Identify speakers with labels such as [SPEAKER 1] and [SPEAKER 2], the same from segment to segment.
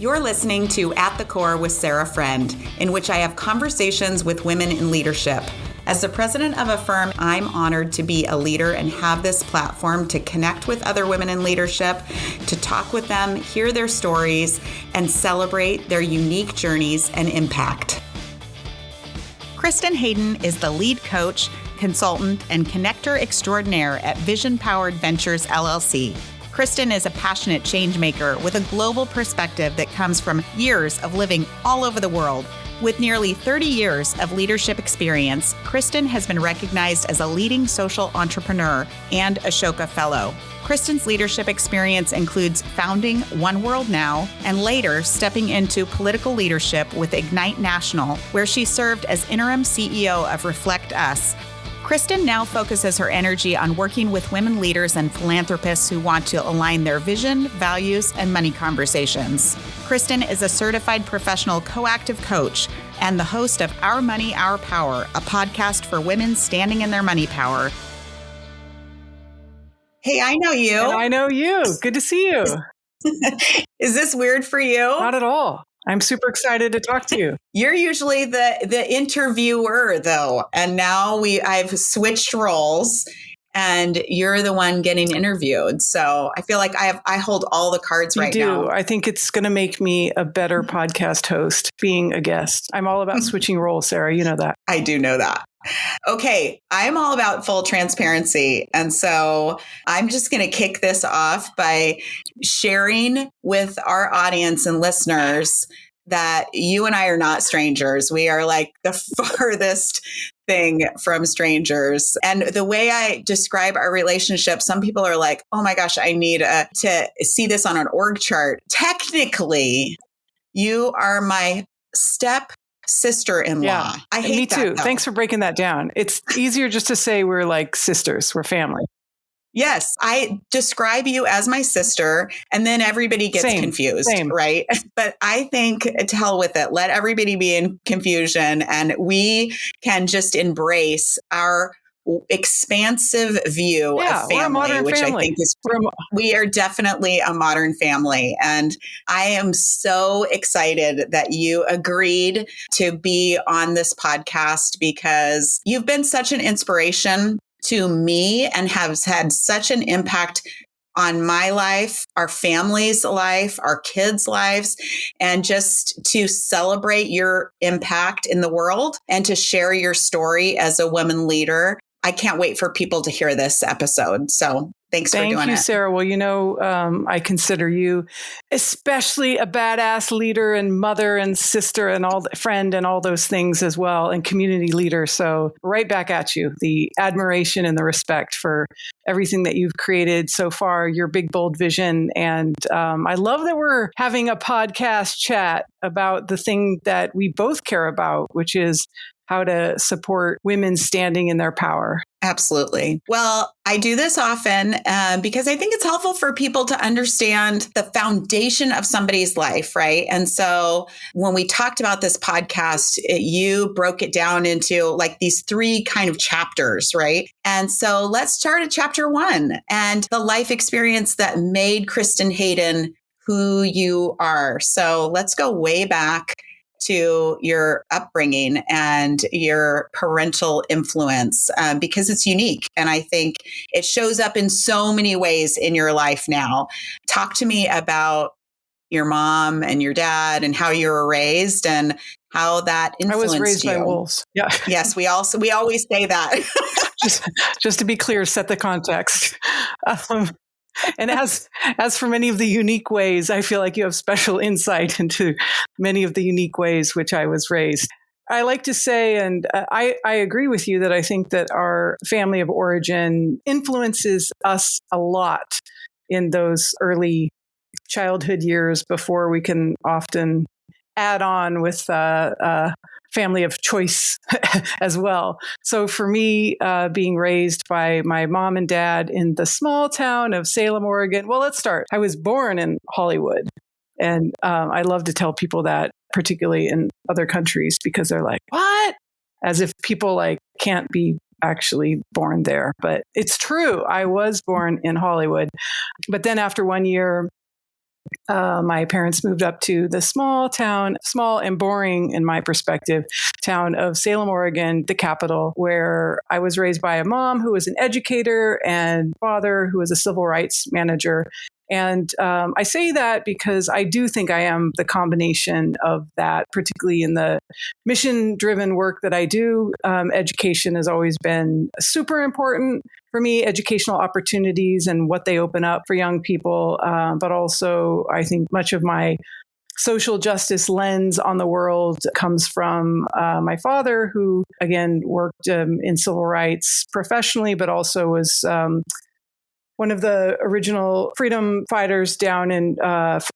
[SPEAKER 1] You're listening to At the Core with Sarah Friend, in which I have conversations with women in leadership. As the president of a firm, I'm honored to be a leader and have this platform to connect with other women in leadership, to talk with them, hear their stories, and celebrate their unique journeys and impact. Kristin Hayden is the lead coach, consultant, and connector extraordinaire at Vision Powered Ventures, LLC. Kristin is a passionate change maker with a global perspective that comes from years of living all over the world. With nearly 30 years of leadership experience, Kristin has been recognized as a leading social entrepreneur and Ashoka Fellow. Kristin's leadership experience includes founding One World Now and later stepping into political leadership with Ignite National, where she served as interim CEO of Reflect Us. Kristin now focuses her energy on working with women leaders and philanthropists who want to align their vision, values, and money conversations. Kristin is a certified professional coactive coach and the host of Our Money, Our Power, a podcast for women standing in their money power. Hey, I know you.
[SPEAKER 2] And I know you. Good to see you.
[SPEAKER 1] Is this weird for you?
[SPEAKER 2] Not at all. I'm super excited to talk to you.
[SPEAKER 1] You're usually the interviewer, though, and now I've switched roles, and you're the one getting interviewed. So I feel like I hold all the cards right now.
[SPEAKER 2] You do. I think it's going to make me a better podcast host being a guest. I'm all about switching roles, Sarah. You know that.
[SPEAKER 1] I do know that. Okay, I'm all about full transparency. And so I'm just going to kick this off by sharing with our audience and listeners that you and I are not strangers. We are like the farthest thing from strangers. And the way I describe our relationship, some people are like, oh my gosh, I need to see this on an org chart. Technically, you are my sister-in-law.
[SPEAKER 2] Yeah,
[SPEAKER 1] I hate
[SPEAKER 2] me too.
[SPEAKER 1] That,
[SPEAKER 2] thanks for breaking that down. It's easier just to say we're like sisters, we're family.
[SPEAKER 1] Yes, I describe you as my sister, and then everybody gets confused, right? But I think to hell with it. Let everybody be in confusion, and we can just embrace our expansive view of family, which family. I think is we are definitely a modern family. And I am so excited that you agreed to be on this podcast because you've been such an inspiration to me and has had such an impact on my life, our family's life, our kids' lives, and just to celebrate your impact in the world and to share your story as a woman leader. I can't wait for people to hear this episode. So thanks for doing it.
[SPEAKER 2] Thank you, Sarah. Well, you know, I consider you especially a badass leader and mother and sister and friend and all those things as well, and community leader. So right back at you, the admiration and the respect for everything that you've created so far, your big, bold vision. And I love that we're having a podcast chat about the thing that we both care about, which is how to support women standing in their power.
[SPEAKER 1] Absolutely. Well, I do this often because I think it's helpful for people to understand the foundation of somebody's life, right? And so when we talked about this podcast, you broke it down into like these 3 kind of chapters, right? And so let's start at chapter 1 and the life experience that made Kristin Hayden who you are. So let's go way back to your upbringing and your parental influence because it's unique. And I think it shows up in so many ways in your life now. Talk to me about your mom and your dad and how you were raised and how that influenced you.
[SPEAKER 2] I was raised by wolves. Yeah.
[SPEAKER 1] Yes, we always say that.
[SPEAKER 2] just to be clear, set the context. And as for many of the unique ways, I feel like you have special insight into many of the unique ways which I was raised. I like to say, and I agree with you that I think that our family of origin influences us a lot in those early childhood years before we can often add on with family of choice as well. So for me, being raised by my mom and dad in the small town of Salem, Oregon, well, let's start. I was born in Hollywood. And I love to tell people that, particularly in other countries, because they're like, what? As if people like can't be actually born there. But it's true. I was born in Hollywood. But then after 1 year, My parents moved up to the small and boring in my perspective, town of Salem, Oregon, the capital, where I was raised by a mom who was an educator and father who was a civil rights manager. And I say that because I do think I am the combination of that, particularly in the mission-driven work that I do. Education has always been super important for me, educational opportunities and what they open up for young people. But also, I think much of my social justice lens on the world comes from my father, who, again, worked in civil rights professionally, but also was one of the original freedom fighters down in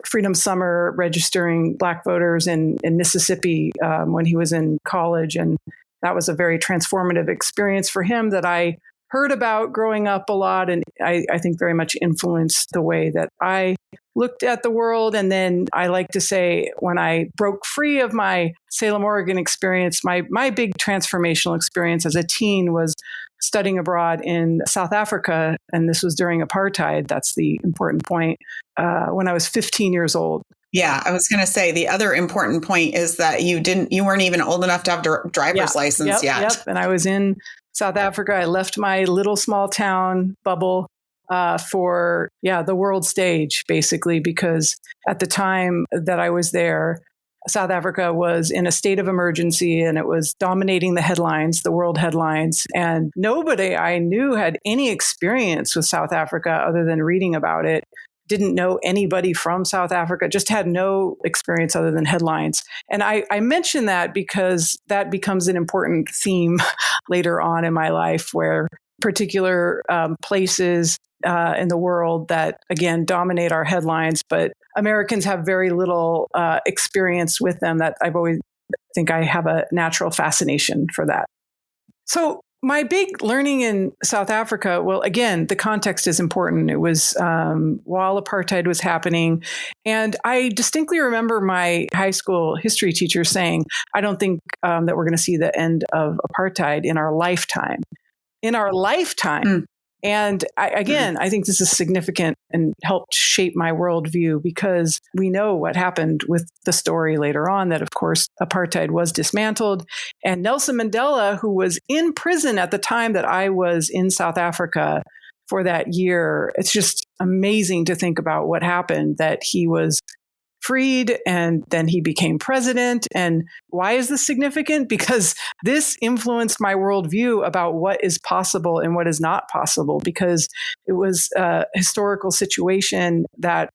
[SPEAKER 2] Freedom Summer, registering Black voters in Mississippi when he was in college. And that was a very transformative experience for him that I heard about growing up a lot. And I think very much influenced the way that I looked at the world. And then I like to say, when I broke free of my Salem, Oregon experience, my big transformational experience as a teen was studying abroad in South Africa. And this was during apartheid. That's the important point. When I was 15 years old.
[SPEAKER 1] Yeah, I was going to say the other important point is that you weren't even old enough to have a driver's license yet.
[SPEAKER 2] Yep. And I was in South Africa. I left my little small town bubble for the world stage, basically, because at the time that I was there, South Africa was in a state of emergency and it was dominating the headlines, the world headlines. And nobody I knew had any experience with South Africa other than reading about it. Didn't know anybody from South Africa, just had no experience other than headlines. And I mention that because that becomes an important theme later on in my life, where particular places in the world that, again, dominate our headlines, but Americans have very little experience with them, that I've always think I have a natural fascination for that. So my big learning in South Africa, well, again, the context is important. It was while apartheid was happening. And I distinctly remember my high school history teacher saying, I don't think that we're going to see the end of apartheid in our lifetime. In our lifetime. Mm. And I think this is significant and helped shape my worldview, because we know what happened with the story later on, that, of course, apartheid was dismantled. And Nelson Mandela, who was in prison at the time that I was in South Africa for that year, it's just amazing to think about what happened, that he was freed and then he became president. And why is this significant? Because this influenced my worldview about what is possible and what is not possible, because it was a historical situation that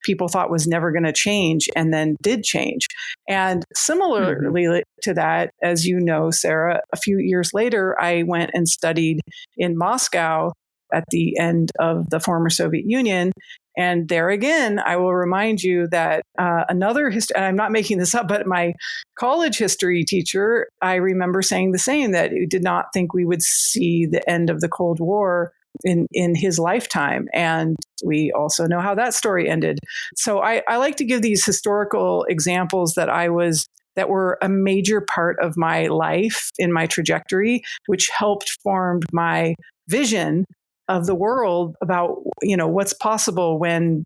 [SPEAKER 2] people thought was never going to change and then did change. And similarly to that, as you know, Sarah, a few years later, I went and studied in Moscow at the end of the former Soviet Union. And there again, I will remind you that another history, and I'm not making this up, but my college history teacher, I remember saying the same, that he did not think we would see the end of the Cold War in his lifetime. And we also know how that story ended. So I like to give these historical examples that were a major part of my life in my trajectory, which helped form my vision of the world about, what's possible when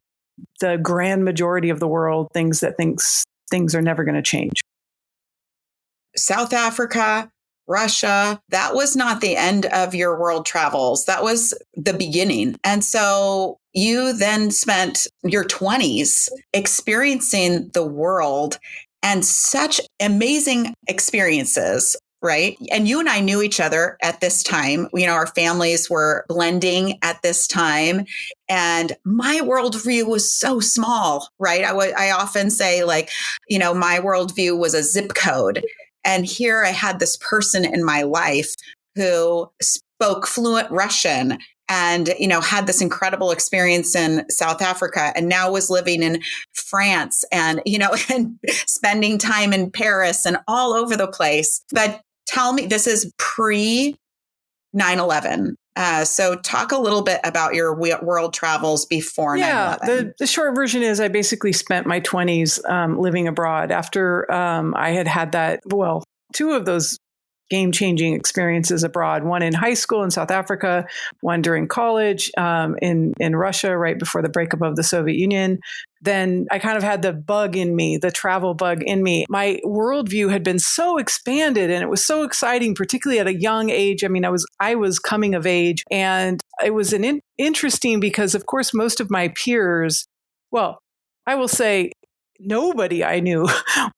[SPEAKER 2] the grand majority of the world thinks things are never going to change.
[SPEAKER 1] South Africa, Russia, that was not the end of your world travels. That was the beginning. And so you then spent your 20s experiencing the world and such amazing experiences. Right. And you and I knew each other at this time. Our families were blending at this time. And my worldview was so small. Right. I often say, my worldview was a zip code. And here I had this person in my life who spoke fluent Russian and, had this incredible experience in South Africa, and now was living in France and, and spending time in Paris and all over the place. But tell me, this is pre 9/11. So talk a little bit about your world travels before 9/11.
[SPEAKER 2] The short version is I basically spent my 20s living abroad after I had that, two of those game-changing experiences abroad, one in high school in South Africa, one during college in Russia right before the breakup of the Soviet Union. then I kind of had the bug in me, the travel bug in me. My worldview had been so expanded and it was so exciting, particularly at a young age. I mean, I was coming of age, and it was interesting because, of course, most of my peers, well, I will say nobody I knew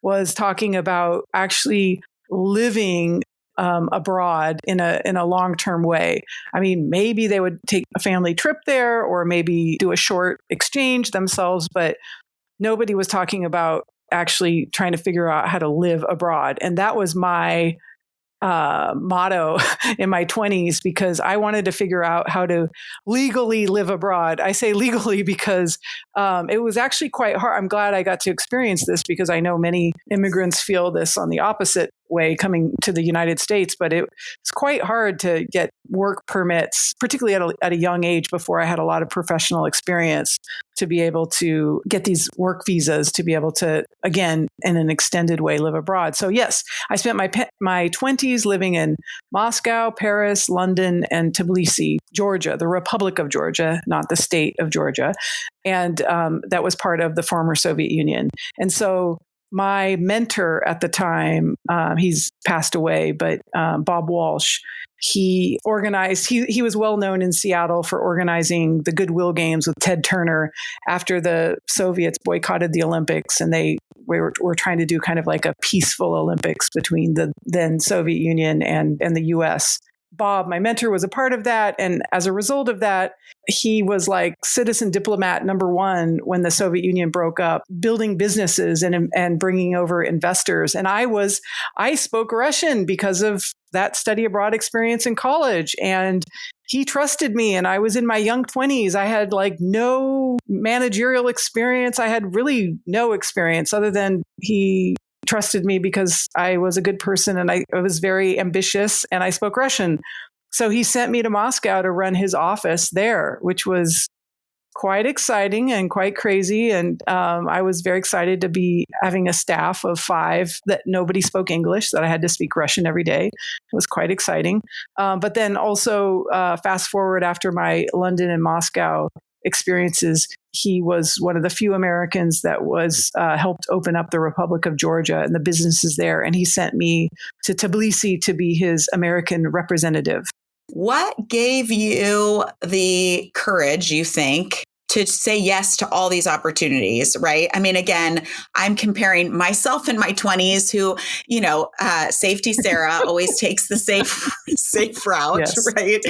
[SPEAKER 2] was talking about actually living abroad in a long-term way. I mean, maybe they would take a family trip there or maybe do a short exchange themselves, but nobody was talking about actually trying to figure out how to live abroad. And that was my motto in my 20s, because I wanted to figure out how to legally live abroad. I say legally because it was actually quite hard. I'm glad I got to experience this, because I know many immigrants feel this on the opposite way coming to the United States, but it's quite hard to get work permits, particularly at a young age before I had a lot of professional experience, to be able to get these work visas to be able to, again, in an extended way, live abroad. So yes, I spent my 20s living in Moscow, Paris, London, and Tbilisi, Georgia, the Republic of Georgia, not the state of Georgia. And that was part of the former Soviet Union. And so my mentor at the time, he's passed away, but Bob Walsh, he organized, he was well known in Seattle for organizing the Goodwill Games with Ted Turner after the Soviets boycotted the Olympics, and they were trying to do kind of like a peaceful Olympics between the then Soviet Union and the US. Bob, my mentor, was a part of that. And as a result of that, he was like citizen diplomat #1 when the Soviet Union broke up, building businesses and bringing over investors. And I spoke Russian because of that study abroad experience in college. And he trusted me. And I was in my young 20s. I had like no managerial experience. I had really no experience other than he trusted me because I was a good person and I was very ambitious and I spoke Russian. So he sent me to Moscow to run his office there, which was quite exciting and quite crazy. And I was very excited to be having a staff of 5 that nobody spoke English, that I had to speak Russian every day. It was quite exciting. But then also fast forward after my London and Moscow experiences, he was one of the few Americans that was helped open up the Republic of Georgia and the businesses there. And he sent me to Tbilisi to be his American representative.
[SPEAKER 1] What gave you the courage, you think, to say yes to all these opportunities, right? I mean, again, I'm comparing myself in my 20s who, safety Sarah always takes the safe route, yes. Right?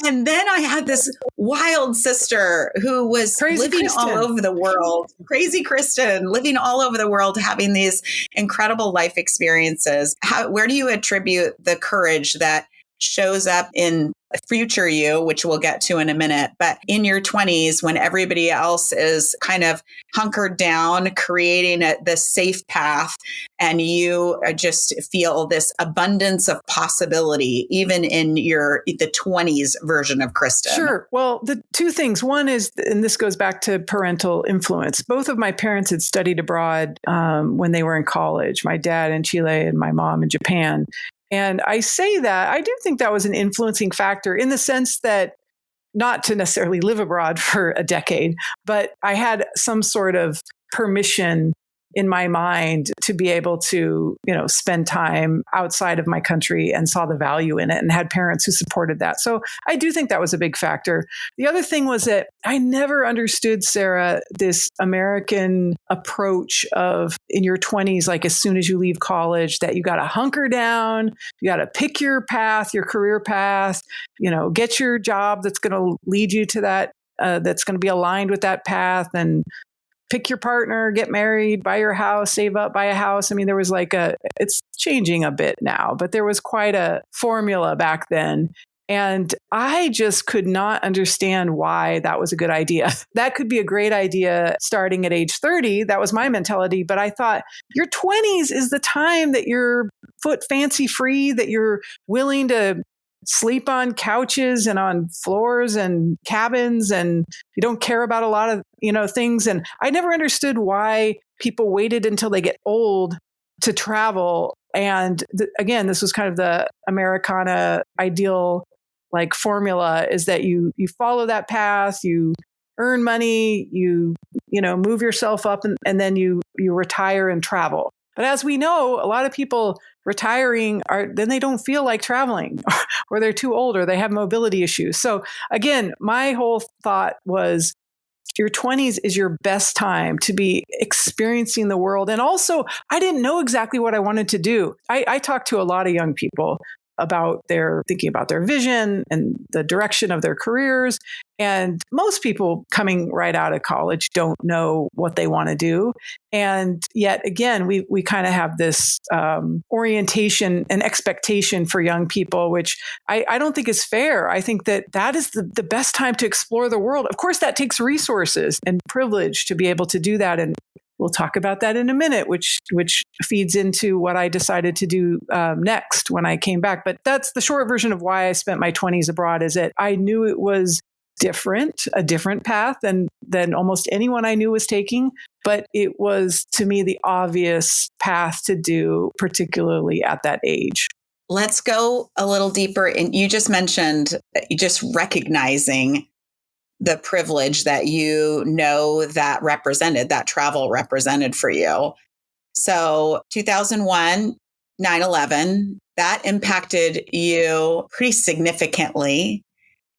[SPEAKER 1] And then I had this wild sister who was crazy living Kristen. All over the world, crazy Kristen, living all over the world, having these incredible life experiences. Where do you attribute the courage that shows up in future you, which we'll get to in a minute, but in your 20s when everybody else is kind of hunkered down, creating this safe path, and you just feel this abundance of possibility, even in the 20s version of Kristen?
[SPEAKER 2] Sure. Well, the two things. One is, and this goes back to parental influence. Both of my parents had studied abroad when they were in college, my dad in Chile and my mom in Japan. And I say that, I do think that was an influencing factor in the sense that, not to necessarily live abroad for a decade, but I had some sort of permission in my mind to be able to, spend time outside of my country, and saw the value in it and had parents who supported that. So I do think that was a big factor. The other thing was that I never understood, Sarah, this American approach of in your 20s, like as soon as you leave college, that you got to hunker down, you got to pick your path, your career path, get your job that's going to lead you to that, that's going to be aligned with that path, and pick your partner, get married, buy your house, save up, buy a house. I mean, there was it's changing a bit now, but there was quite a formula back then. And I just could not understand why that was a good idea. That could be a great idea starting at age 30. That was my mentality. But I thought your 20s is the time that you're foot fancy free, that you're willing to sleep on couches and on floors and cabins, and you don't care about a lot of, things. And I never understood why people waited until they get old to travel. And again, this was kind of the Americana ideal, formula, is that you follow that path, you earn money, move yourself up, and then you retire and travel. But as we know, a lot of people retiring then they don't feel like traveling or they're too old or they have mobility issues. So again, my whole thought was your 20s is your best time to be experiencing the world. And also, I didn't know exactly what I wanted to do. I talked to a lot of young people about thinking about their vision and the direction of their careers. And most people coming right out of college don't know what they want to do. And yet again, we kind of have this orientation and expectation for young people, which I don't think is fair. I think that is the best time to explore the world. Of course, that takes resources and privilege to be able to do that. And we'll talk about that in a minute, which feeds into what I decided to do next when I came back. But that's the short version of why I spent my 20s abroad, is that I knew it was a different path than almost anyone I knew was taking. But it was, to me, the obvious path to do, particularly at that age.
[SPEAKER 1] Let's go a little deeper. And you just mentioned just recognizing the privilege that that travel represented for you. So 2001, 9/11, that impacted you pretty significantly.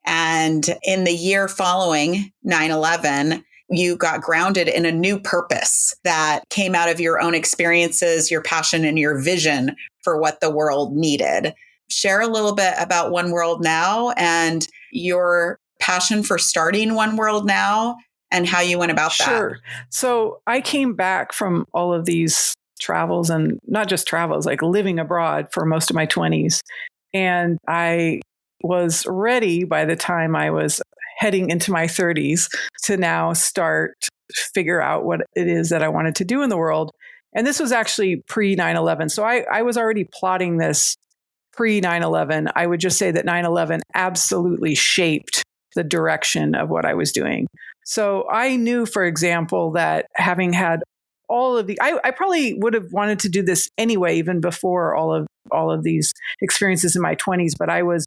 [SPEAKER 1] And in the year following 9/11, you got grounded in a new purpose that came out of your own experiences, your passion, and your vision for what the world needed. Share a little bit about One World Now and your passion for starting One World Now and how you went about that.
[SPEAKER 2] Sure. So I came back from all of these travels, and not just travels, like living abroad for most of my 20s. And I was ready by the time I was heading into my 30s to now figure out what it is that I wanted to do in the world. And this was actually pre 9/11. So I was already plotting this pre 9/11. I would just say that 9/11 absolutely shaped the direction of what I was doing. So I knew, for example, that having had all of I probably would have wanted to do this anyway, even before all of these experiences in my 20s, but I was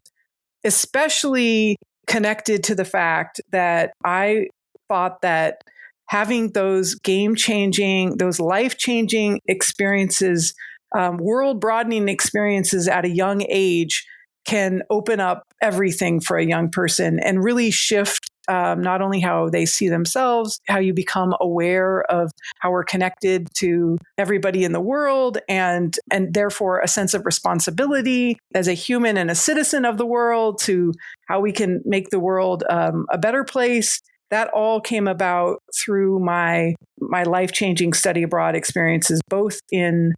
[SPEAKER 2] especially connected to the fact that I thought that having those game-changing, those life-changing experiences, world-broadening experiences at a young age can open up everything for a young person and really shift not only how they see themselves, how you become aware of how we're connected to everybody in the world, and therefore a sense of responsibility as a human and a citizen of the world to how we can make the world a better place. That all came about through my life-changing study abroad experiences, both in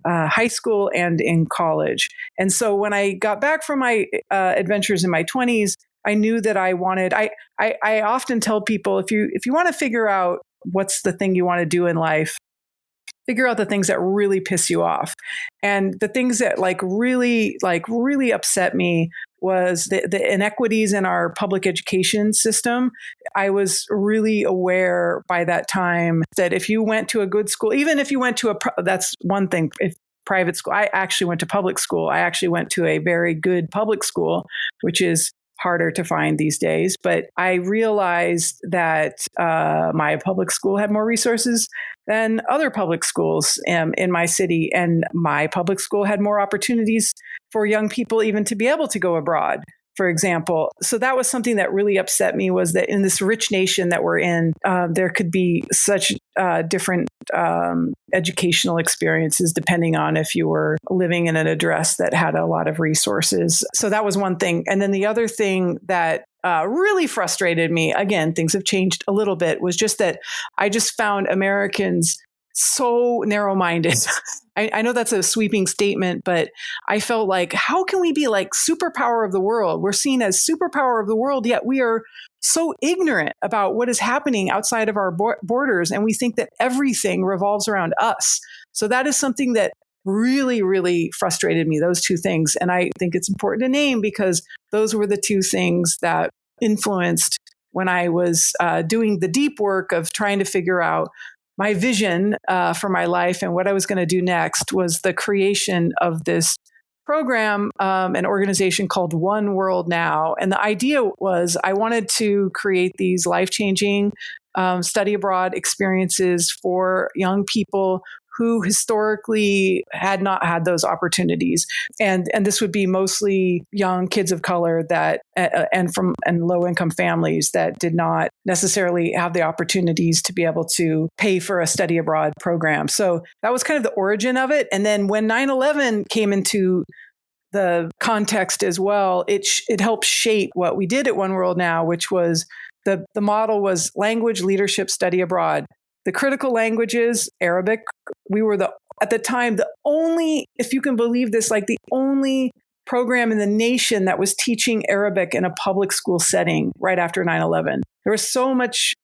[SPEAKER 2] high school and in college. And so when I got back from my adventures in my 20s, I knew that I wanted, I often tell people, if you want to figure out what's the thing you want to do in life, figure out the things that really piss you off. And the things that really upset me was the inequities in our public education system. I was really aware by that time that if you went to a good school, even if you went to that's one thing, if private school, I actually went to public school. I actually went to a very good public school, which is harder to find these days. But I realized that my public school had more resources than other public schools in my city. And my public school had more opportunities for young people even to be able to go abroad, for example. So that was something that really upset me, was that in this rich nation that we're in, there could be such different educational experiences depending on if you were living in an address that had a lot of resources. So that was one thing. And then the other thing that really frustrated me, again, things have changed a little bit, was just that I just found Americans so narrow-minded. I know that's a sweeping statement, but I felt like, how can we be like superpower of the world? We're seen as superpower of the world, yet we are so ignorant about what is happening outside of our borders. And we think that everything revolves around us. So that is something that really, really frustrated me, those two things. And I think it's important to name because those were the two things that influenced when I was doing the deep work of trying to figure out my vision for my life and what I was going to do next, was the creation of this program, an organization called One World Now. And the idea was I wanted to create these life-changing study abroad experiences for young people who historically had not had those opportunities. And this would be mostly young kids of color that and low income families that did not necessarily have the opportunities to be able to pay for a study abroad program. So that was kind of the origin of it. And then when 9/11 came into the context as well, it helped shape what we did at One World Now, which was the model was language leadership study abroad. The critical languages, Arabic, we were at the time, the only, if you can believe this, like the only program in the nation that was teaching Arabic in a public school setting right after 9/11. There was so much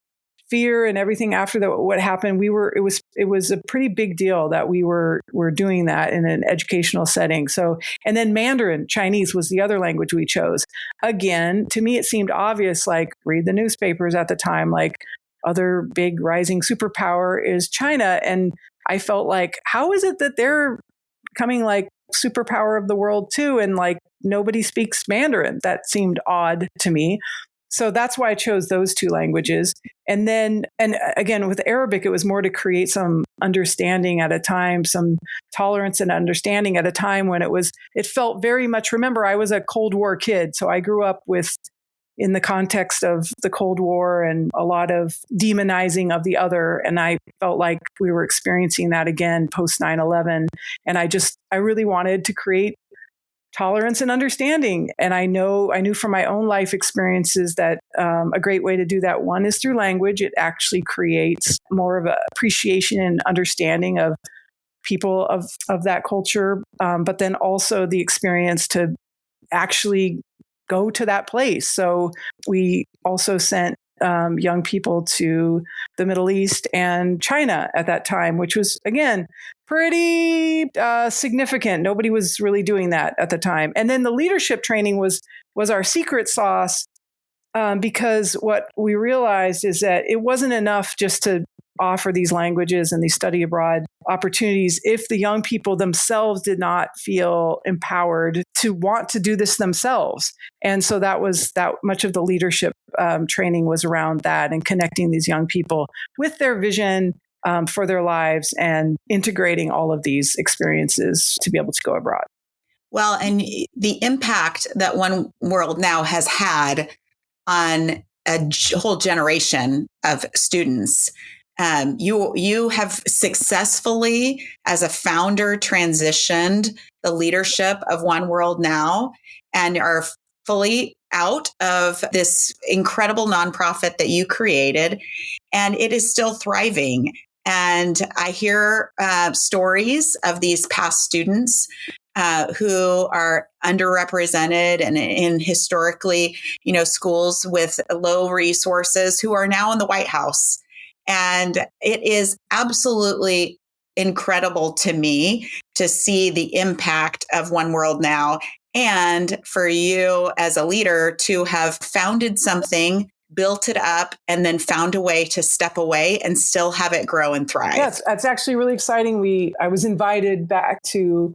[SPEAKER 2] fear and everything after what happened. It was a pretty big deal that we were doing that in an educational setting. So, and then Mandarin, Chinese was the other language we chose. Again, to me, it seemed obvious, like read the newspapers at the time, like other big rising superpower is China. And I felt like, how is it that they're becoming like superpower of the world too? And like nobody speaks Mandarin. That seemed odd to me. So that's why I chose those two languages. And then, and again, with Arabic, it was more to create some understanding at a time, some tolerance and understanding at a time when it felt very much, remember, I was a Cold War kid. So I grew up in the context of the Cold War and a lot of demonizing of the other. And I felt like we were experiencing that again post 9/11. And I really wanted to create tolerance and understanding. And I knew from my own life experiences that a great way to do that, one, is through language. It actually creates more of an appreciation and understanding of people of that culture, but then also the experience to actually go to that place. So we also sent young people to the Middle East and China at that time, which was, again, pretty significant. Nobody was really doing that at the time. And then the leadership training was our secret sauce, because what we realized is that it wasn't enough just to offer these languages and these study abroad opportunities if the young people themselves did not feel empowered to want to do this themselves. And so that much of the leadership training was around that and connecting these young people with their vision for their lives and integrating all of these experiences to be able to go abroad.
[SPEAKER 1] Well, and the impact that One World Now has had on a whole generation of students. You have successfully, as a founder, transitioned the leadership of One World Now and are fully out of this incredible nonprofit that you created, and it is still thriving. And I hear stories of these past students who are underrepresented and in historically, schools with low resources who are now in the White House. And it is absolutely incredible to me to see the impact of One World Now, and for you as a leader to have founded something, built it up, and then found a way to step away and still have it grow and thrive.
[SPEAKER 2] Yes, that's actually really exciting. I was invited back to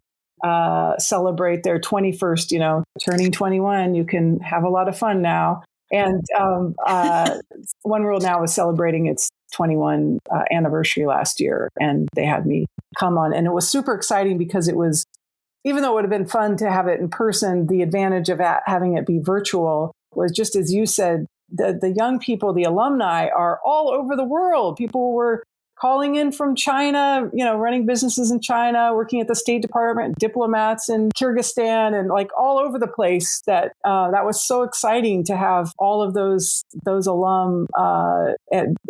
[SPEAKER 2] celebrate their 21st, turning 21. You can have a lot of fun now. And One World Now was celebrating its 21 anniversary last year, and they had me come on. And it was super exciting because it was, even though it would have been fun to have it in person, the advantage of having it be virtual was, just as you said, the young people, the alumni, are all over the world. People were calling in from China, running businesses in China, working at the State Department, diplomats in Kyrgyzstan, and like all over the place. That was so exciting to have all of those alum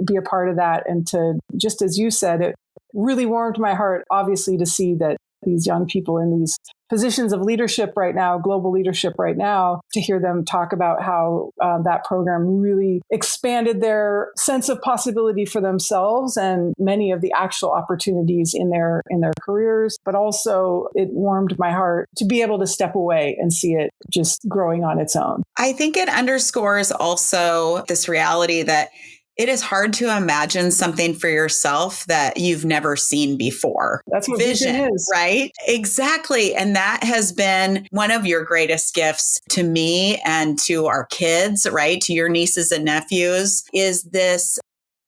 [SPEAKER 2] be a part of that. And to, just as you said, it really warmed my heart, obviously, to see that these young people in these positions of leadership right now, global leadership right now, to hear them talk about how that program really expanded their sense of possibility for themselves and many of the actual opportunities in their careers. But also it warmed my heart to be able to step away and see it just growing on its own.
[SPEAKER 1] I think it underscores also this reality that It is hard to imagine something for yourself that you've never seen before.
[SPEAKER 2] That's what vision is.
[SPEAKER 1] Right? Exactly. And that has been one of your greatest gifts to me and to our kids, right? To your nieces and nephews, is this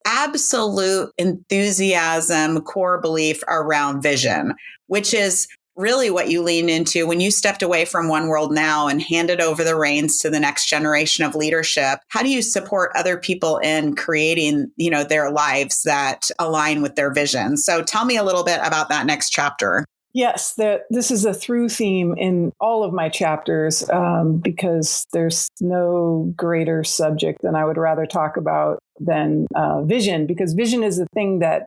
[SPEAKER 1] absolute enthusiasm, core belief around vision, which is really what you lean into when you stepped away from One World Now and handed over the reins to the next generation of leadership. How do you support other people in creating, their lives that align with their vision? So tell me a little bit about that next chapter.
[SPEAKER 2] Yes, this is a through theme in all of my chapters, because there's no greater subject than I would rather talk about than vision, because vision is the thing that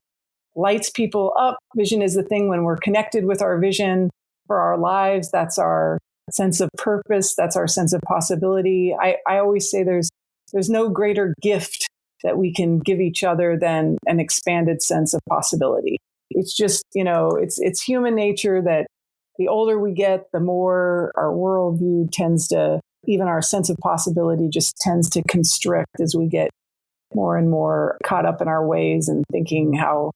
[SPEAKER 2] lights people up. Vision is the thing when we're connected with our vision for our lives. That's our sense of purpose. That's our sense of possibility. I always say there's no greater gift that we can give each other than an expanded sense of possibility. It's just, it's human nature that the older we get, the more our worldview tends to, even our sense of possibility just tends to constrict as we get more and more caught up in our ways and thinking how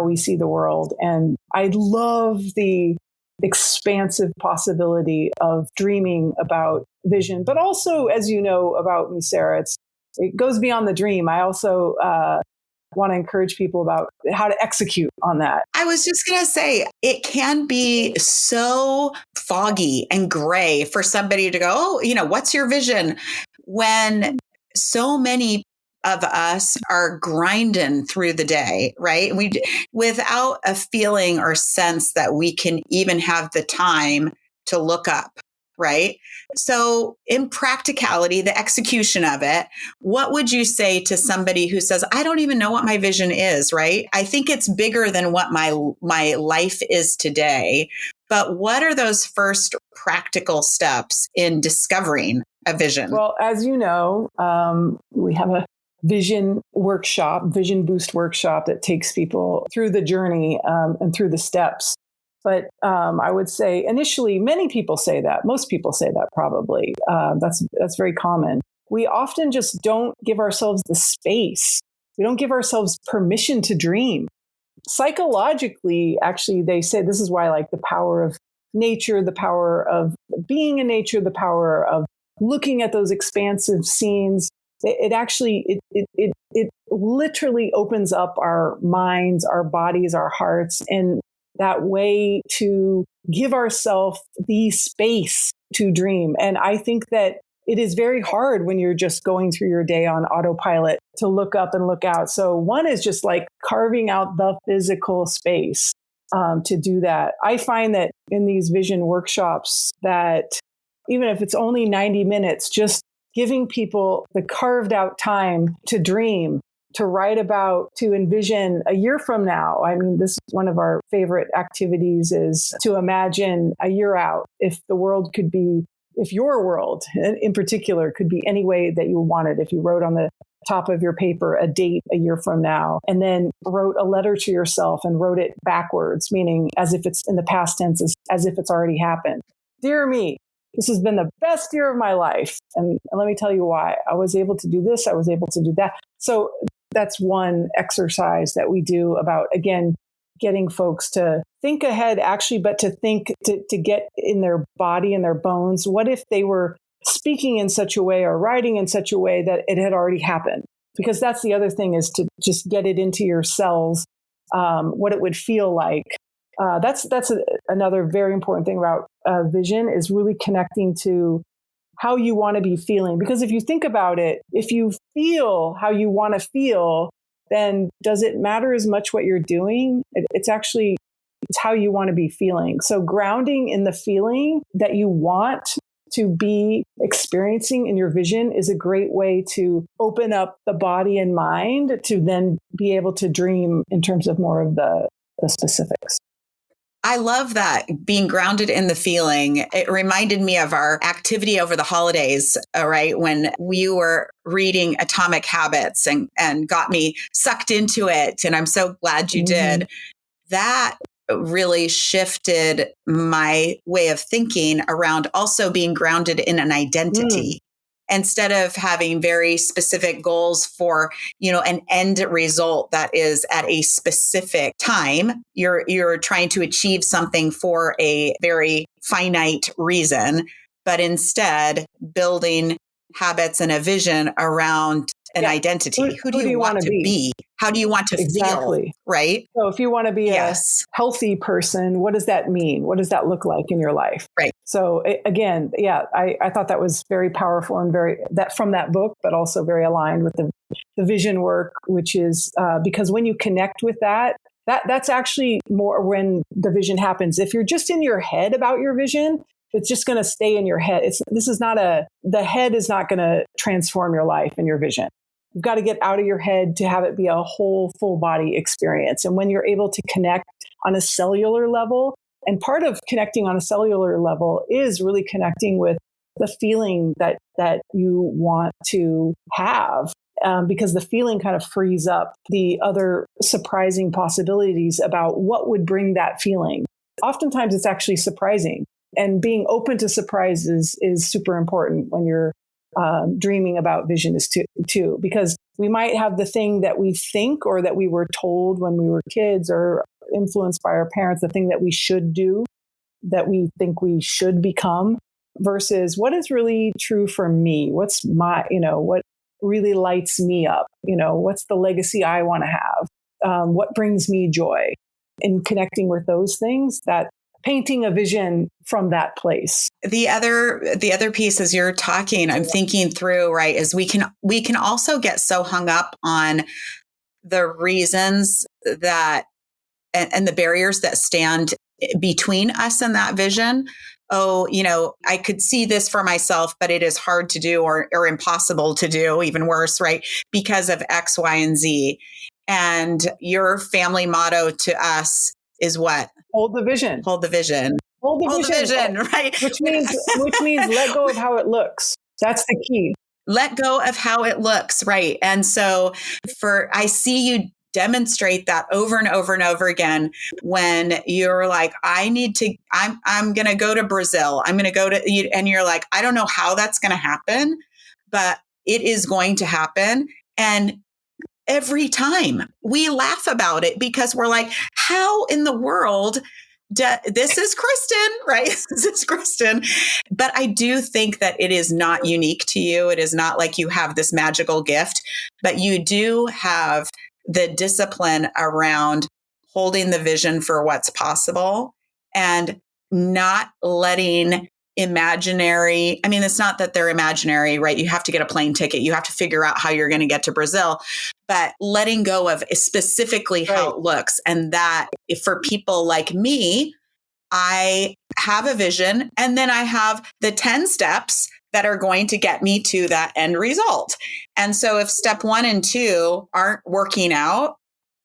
[SPEAKER 2] we see the world. And I love the expansive possibility of dreaming about vision, but also, as you know about me, Sarah, it goes beyond the dream. I also want to encourage people about how to execute on that.
[SPEAKER 1] I was just going to say, it can be so foggy and gray for somebody to go, oh, what's your vision? When so many of us are grinding through the day, right? Without a feeling or sense that we can even have the time to look up, right? So in practicality, the execution of it, what would you say to somebody who says, I don't even know what my vision is, right? I think it's bigger than what my life is today. But what are those first practical steps in discovering a vision?
[SPEAKER 2] Well, as you know, we have a vision boost workshop that takes people through the journey and through the steps. But I would say initially, many people say that. Most people say that probably. That's very common. We often just don't give ourselves the space. We don't give ourselves permission to dream. Psychologically, actually, they say this is why I like the power of nature, the power of being in nature, the power of looking at those expansive scenes. It actually literally opens up our minds, our bodies, our hearts, and that way to give ourselves the space to dream. And I think that it is very hard when you're just going through your day on autopilot to look up and look out. So one is just like carving out the physical space to do that. I find that in these vision workshops that even if it's only 90 minutes, just giving people the carved out time to dream, to write about, to envision a year from now. I mean, this is one of our favorite activities, is to imagine a year out, if your world in particular could be any way that you wanted. If you wrote on the top of your paper a date a year from now, and then wrote a letter to yourself and wrote it backwards, meaning as if it's in the past tense, as if it's already happened. Dear me, this has been the best year of my life. And let me tell you why. I was able to do this. I was able to do that. So that's one exercise that we do about, again, getting folks to think ahead, actually, but to think, to get in their body and their bones. What if they were speaking in such a way or writing in such a way that it had already happened? Because that's the other thing, is to just get it into your cells, what it would feel like. That's another very important thing about vision, is really connecting to how you want to be feeling. Because if you think about it, if you feel how you want to feel, then does it matter as much what you're doing? It's how you want to be feeling. So grounding in the feeling that you want to be experiencing in your vision is a great way to open up the body and mind to then be able to dream in terms of more of the specifics.
[SPEAKER 1] I love that, being grounded in the feeling. It reminded me of our activity over the holidays, right? When we were reading Atomic Habits and got me sucked into it. And I'm so glad you did. That really shifted my way of thinking around also being grounded in an identity. instead of having very specific goals for, an end result that is at a specific time, you're trying to achieve something for a very finite reason, but instead building habits and a vision around an identity. Who do you want to be? How do you want to feel? Right.
[SPEAKER 2] So if you want to be a healthy person, what does that mean? What does that look like in your life?
[SPEAKER 1] Right.
[SPEAKER 2] So again, I thought that was very powerful and that from that book, but also very aligned with the vision work, which is because when you connect with that's actually more when the vision happens. If you're just in your head about your vision, it's just going to stay in your head. The head is not going to transform your life and your vision. You've got to get out of your head to have it be a whole full body experience. And when you're able to connect on a cellular level, and part of connecting on a cellular level is really connecting with the feeling that you want to have, because the feeling kind of frees up the other surprising possibilities about what would bring that feeling. Oftentimes it's actually surprising. And being open to surprises is super important when you're dreaming about vision too, because we might have the thing that we think or that we were told when we were kids or influenced by our parents, the thing that we should do, that we think we should become, versus what is really true for me? What's what really lights me up? What's the legacy I want to have? What brings me joy? In connecting with those things, that painting a vision from that place.
[SPEAKER 1] The other piece as you're talking, I'm thinking through, right, is we can also get so hung up on the reasons that and the barriers that stand between us and that vision. Oh, I could see this for myself, but it is hard to do or impossible to do, even worse, right? Because of X, Y, and Z. And your family motto to us is what?
[SPEAKER 2] Hold the vision.
[SPEAKER 1] Hold the vision.
[SPEAKER 2] Hold the vision,
[SPEAKER 1] right?
[SPEAKER 2] Which means let go of how it looks. That's the key.
[SPEAKER 1] Let go of how it looks, right? And so I see you demonstrate that over and over and over again when you're like, I'm going to go to Brazil. I'm going to go to, and you're like, I don't know how that's going to happen, but it is going to happen. And every time we laugh about it because we're like, how in the world this is Kristen, right? This is Kristen. But I do think that it is not unique to you. It is not like you have this magical gift, but you do have the discipline around holding the vision for what's possible and not letting it's not that they're imaginary, right? You have to get a plane ticket. You have to figure out how you're going to get to Brazil, but letting go of specifically how it looks. And that for people like me, I have a vision and then I have the 10 steps that are going to get me to that end result. And so if step 1 and 2 aren't working out,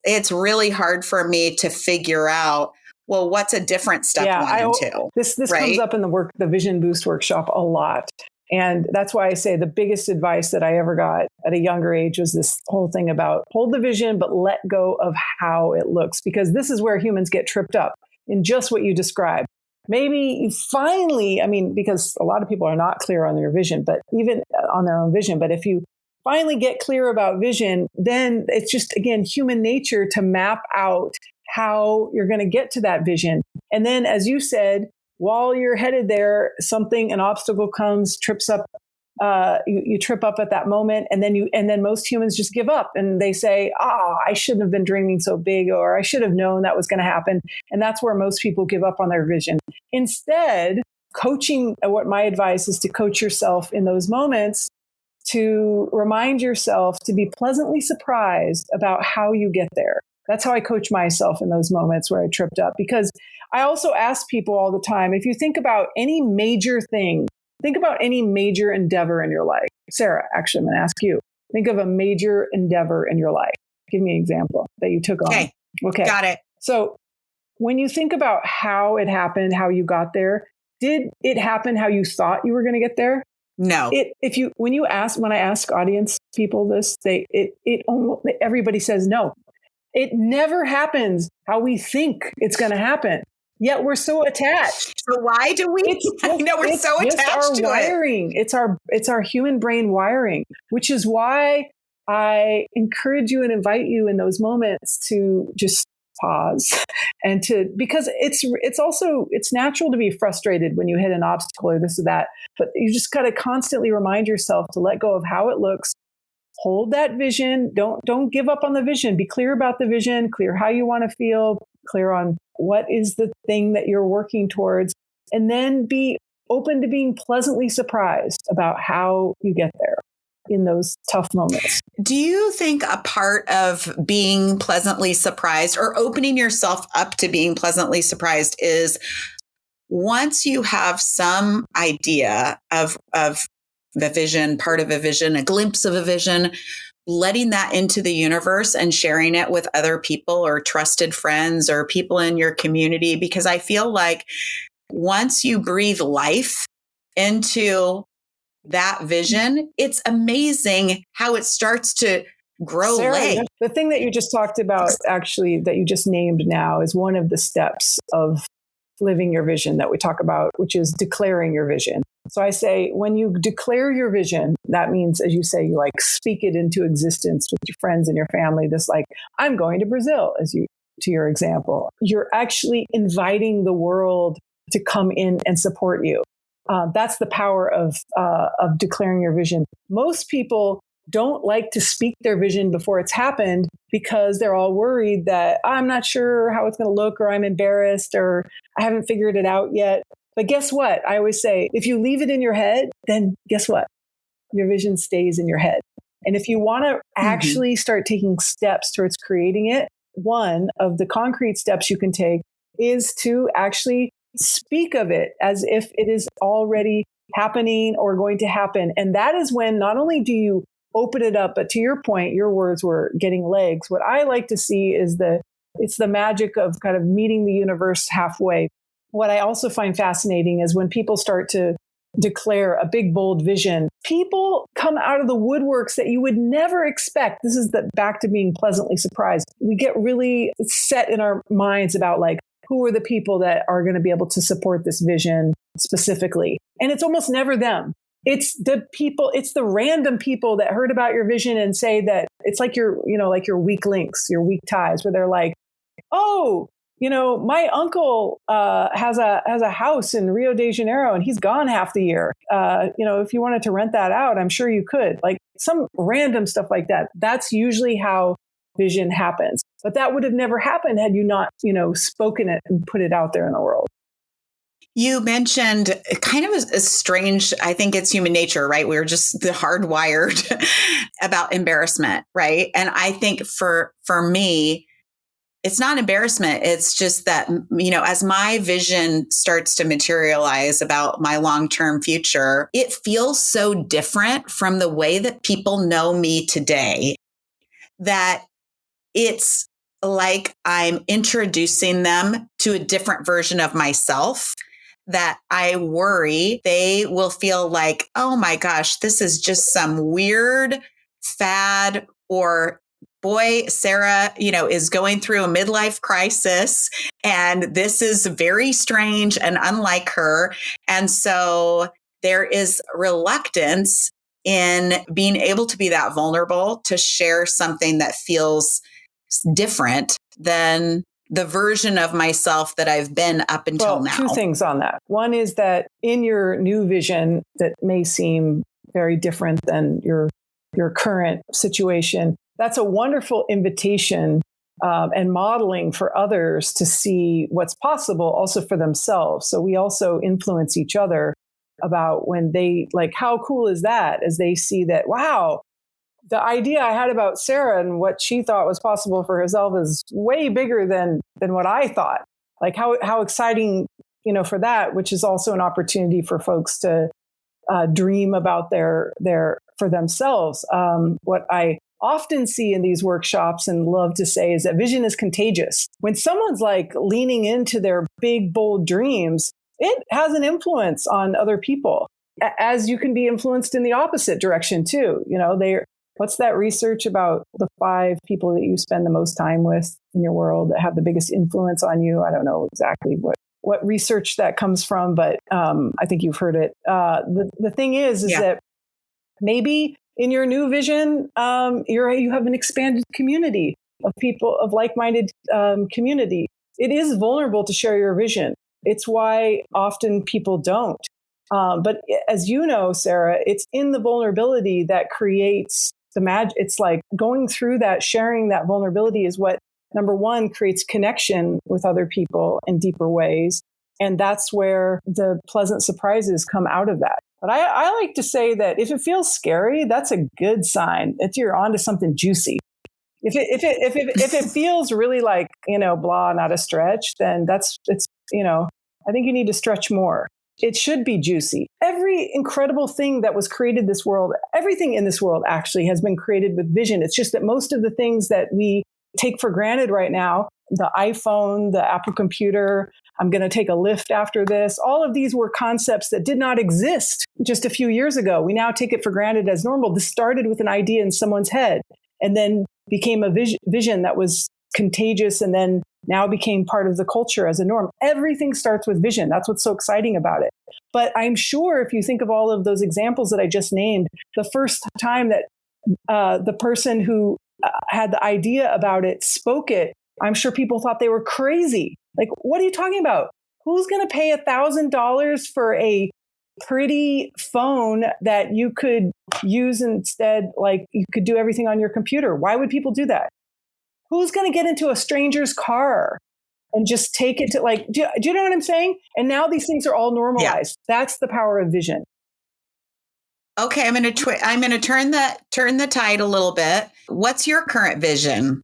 [SPEAKER 1] it's really hard for me to figure out, well, what's a different step 1 and 2?
[SPEAKER 2] This comes up in the Vision Boost workshop a lot. And that's why I say the biggest advice that I ever got at a younger age was this whole thing about hold the vision, but let go of how it looks, because this is where humans get tripped up in just what you described. Maybe you finally, because a lot of people are not clear on their vision, but even on their own vision. But if you finally get clear about vision, then it's just, again, human nature to map out how you're going to get to that vision. And then, as you said, while you're headed there, an obstacle comes, trips up, you trip up at that moment. And then most humans just give up and they say, I shouldn't have been dreaming so big, or I should have known that was going to happen. And that's where most people give up on their vision. Instead, what my advice is to coach yourself in those moments, to remind yourself to be pleasantly surprised about how you get there. That's how I coach myself in those moments where I tripped up. Because I also ask people all the time, if you think about any major thing, think about any major endeavor in your life. Sarah, actually, I'm going to ask you. Think of a major endeavor in your life. Give me an example that you took on. Okay.
[SPEAKER 1] Got it.
[SPEAKER 2] So when you think about how it happened, how you got there, did it happen how you thought you were going to get there?
[SPEAKER 1] No.
[SPEAKER 2] When I ask audience people this, everybody says no. It never happens how we think it's going to happen. Yet we're so attached.
[SPEAKER 1] So why do we? We're so attached to
[SPEAKER 2] wiring. It's our human brain wiring, which is why I encourage you and invite you in those moments to just pause and because it's natural to be frustrated when you hit an obstacle or this or that, but you just got to constantly remind yourself to let go of how it looks. Hold that vision. Don't give up on the vision. Be clear about the vision, clear how you want to feel, clear on what is the thing that you're working towards, and then be open to being pleasantly surprised about how you get there in those tough moments.
[SPEAKER 1] Do you think a part of being pleasantly surprised or opening yourself up to being pleasantly surprised is once you have some idea of the vision, part of a vision, a glimpse of a vision, letting that into the universe and sharing it with other people or trusted friends or people in your community? Because I feel like once you breathe life into that vision, it's amazing how it starts to grow legs.
[SPEAKER 2] The thing that you just talked about, actually, that you just named now is one of the steps of living your vision that we talk about, which is declaring your vision. So I say, when you declare your vision, that means, as you say, you like speak it into existence with your friends and your family. This like, I'm going to Brazil, to your example. You're actually inviting the world to come in and support you. That's the power of declaring your vision. Most people don't like to speak their vision before it's happened because they're all worried that I'm not sure how it's going to look, or I'm embarrassed, or I haven't figured it out yet. But guess what? I always say, if you leave it in your head, then guess what? Your vision stays in your head. And if you want to actually start taking steps towards creating it, one of the concrete steps you can take is to actually speak of it as if it is already happening or going to happen. And that is when not only do you open it up, but to your point, your words were getting legs. What I like to see is it's the magic of kind of meeting the universe halfway. What I also find fascinating is when people start to declare a big, bold vision, people come out of the woodworks that you would never expect. This is back to being pleasantly surprised. We get really set in our minds about like, who are the people that are going to be able to support this vision specifically? And it's almost never them. It's the random people that heard about your vision and say that it's like your weak links, your weak ties, where they're like, oh, my uncle has a house in Rio de Janeiro and he's gone half the year. If you wanted to rent that out, I'm sure you could. Like some random stuff like that. That's usually how vision happens. But that would have never happened had you not, spoken it and put it out there in the world.
[SPEAKER 1] You mentioned kind of a strange, I think it's human nature, right? We're just hardwired about embarrassment, right? And I think for me, it's not embarrassment. It's just that, as my vision starts to materialize about my long-term future, it feels so different from the way that people know me today that it's like I'm introducing them to a different version of myself that I worry they will feel like, oh my gosh, this is just some weird fad, or boy, Sarah, is going through a midlife crisis and this is very strange and unlike her. And so there is reluctance in being able to be that vulnerable to share something that feels different than the version of myself that I've been up until now.
[SPEAKER 2] Two things on that. One is that in your new vision that may seem very different than your current situation, that's a wonderful invitation and modeling for others to see what's possible also for themselves. So we also influence each other about when they like, how cool is that? As they see that, wow, the idea I had about Sarah and what she thought was possible for herself is way bigger than what I thought. Like how exciting, for that, which is also an opportunity for folks to dream about their for themselves. What I often see in these workshops and love to say is that vision is contagious. When someone's like leaning into their big, bold dreams, it has an influence on other people, as you can be influenced in the opposite direction too. What's that research about the 5 people that you spend the most time with in your world that have the biggest influence on you? I don't know exactly what what research that comes from, but I think you've heard it. The thing is that maybe in your new vision, you have an expanded community of people, of like-minded community. It is vulnerable to share your vision. It's why often people don't. But as you know, Sarah, it's in the vulnerability that creates the magic. It's like going through that, sharing that vulnerability is what, number one, creates connection with other people in deeper ways. And that's where the pleasant surprises come out of that. But I like to say that if it feels scary, that's a good sign that you're onto something juicy. If it feels really like, blah, not a stretch, then I think you need to stretch more. It should be juicy. Every incredible thing that was created this world, everything in this world actually has been created with vision. It's just that most of the things that we take for granted right now, the iPhone, the Apple computer, I'm going to take a lift after this. All of these were concepts that did not exist just a few years ago. We now take it for granted as normal. This started with an idea in someone's head and then became a vision that was contagious and then now became part of the culture as a norm. Everything starts with vision. That's what's so exciting about it. But I'm sure if you think of all of those examples that I just named, the first time that the person who had the idea about it spoke it, I'm sure people thought they were crazy. Like, what are you talking about? Who's going to pay $1,000 for a pretty phone that you could use instead? Like, you could do everything on your computer. Why would people do that? Who's going to get into a stranger's car and just take it to do you know what I'm saying? And now these things are all normalized. Yeah. That's the power of vision.
[SPEAKER 1] Okay, I'm going to turn the tide a little bit. What's your current vision?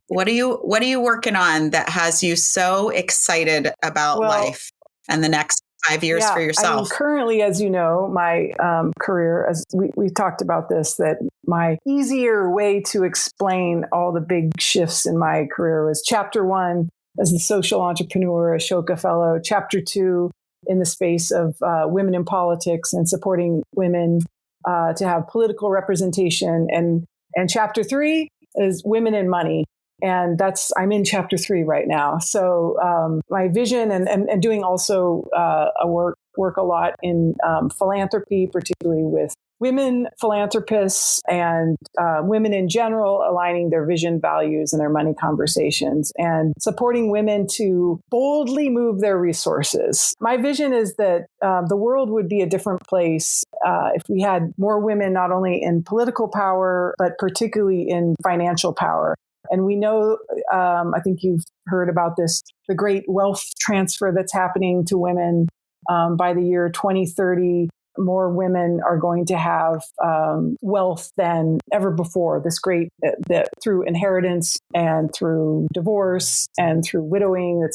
[SPEAKER 1] What are you working on that has you so excited about life and the next 5 years for yourself?
[SPEAKER 2] Currently, as you know, my career, as we talked about this, that my easier way to explain all the big shifts in my career was chapter 1 as the social entrepreneur, Ashoka Fellow, chapter 2 in the space of women in politics and supporting women to have political representation, and chapter 3 is women in money. And I'm in chapter 3 right now. So my vision and doing also work a lot in philanthropy, particularly with women philanthropists and women in general, aligning their vision, values, and their money conversations, and supporting women to boldly move their resources. My vision is that the world would be a different place if we had more women, not only in political power, but particularly in financial power. And we know, I think you've heard about this, the great wealth transfer that's happening to women. By the year 2030, more women are going to have wealth than ever before. This great, through inheritance and through divorce and through widowing.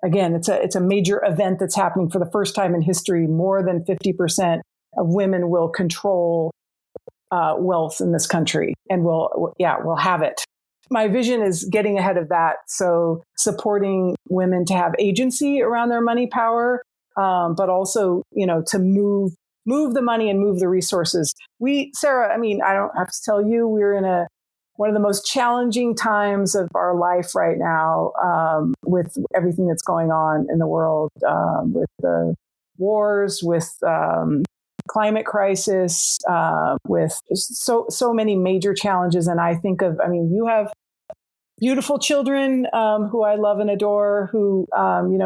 [SPEAKER 2] Again, it's a major event that's happening for the first time in history. More than 50% of women will control wealth in this country, and we'll have it. My vision is getting ahead of that. So supporting women to have agency around their money power, but also, to move the money and move the resources. Sarah, I don't have to tell you, we're in one of the most challenging times of our life right now, with everything that's going on in the world, with the wars, with climate crisis, with so many major challenges. And I think you have beautiful children who I love and adore, who,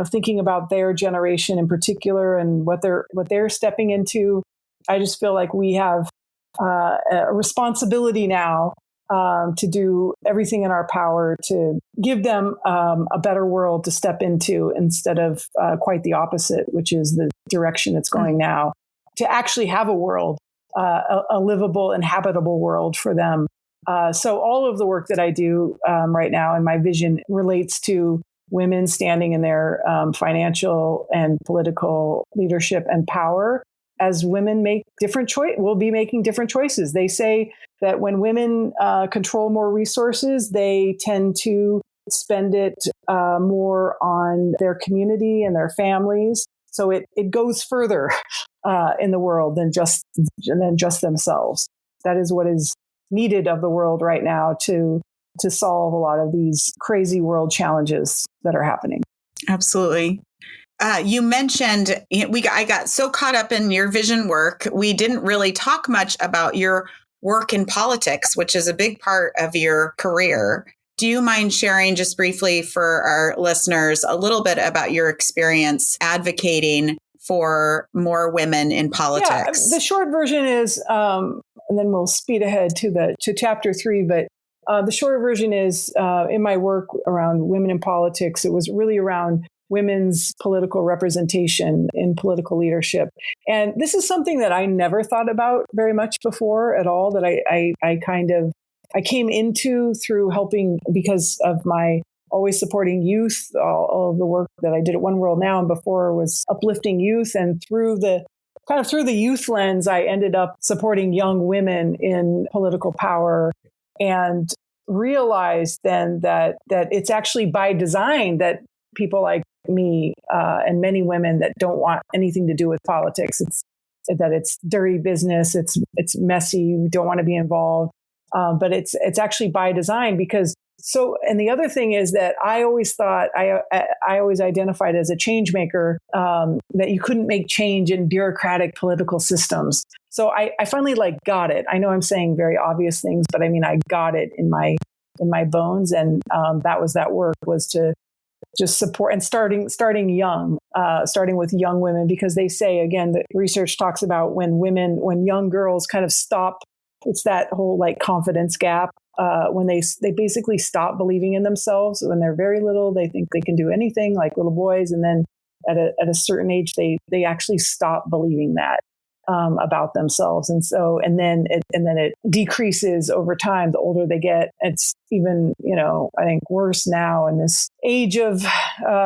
[SPEAKER 2] thinking about their generation in particular and what they're stepping into. I just feel like we have a responsibility now to do everything in our power to give them a better world to step into, instead of quite the opposite, which is the direction it's going now. To actually have a world, a livable and habitable world for them. So all of the work that I do right now in my vision relates to women standing in their financial and political leadership and power. As women make we'll be making different choices. They say that when women control more resources, they tend to spend it more on their community and their families. So it goes further in the world than just themselves. That is what is needed of the world right now to solve a lot of these crazy world challenges that are happening.
[SPEAKER 1] Absolutely. You mentioned I got so caught up in your vision work. We didn't really talk much about your work in politics, which is a big part of your career. Do you mind sharing just briefly for our listeners a little bit about your experience advocating for more women in politics?
[SPEAKER 2] Yeah, the short version is, and then we'll speed ahead to chapter 3. But the short version is, in my work around women in politics, it was really around women's political representation in political leadership. And this is something that I never thought about very much before at all, that I came into through helping because of my always supporting youth. All of the work that I did at One World Now and before was uplifting youth. And through the youth lens, I ended up supporting young women in political power, and realized then that it's actually by design that people like me and many women that don't want anything to do with politics. It's dirty business. It's messy. You don't want to be involved. But it's actually by design because and the other thing is that I always thought I always identified as a change maker, that you couldn't make change in bureaucratic political systems. So I finally got it. I know I'm saying very obvious things, but I mean, I got it in my bones. And that work was to just support and starting young, starting with young women, because they say, again, the research talks about when young girls kind of stop, it's that whole confidence gap. When they basically stop believing in themselves when they're very little, they think they can do anything like little boys. And then at a certain age, they actually stop believing that about themselves. And then it decreases over time. The older they get, it's even, I think worse now in this age of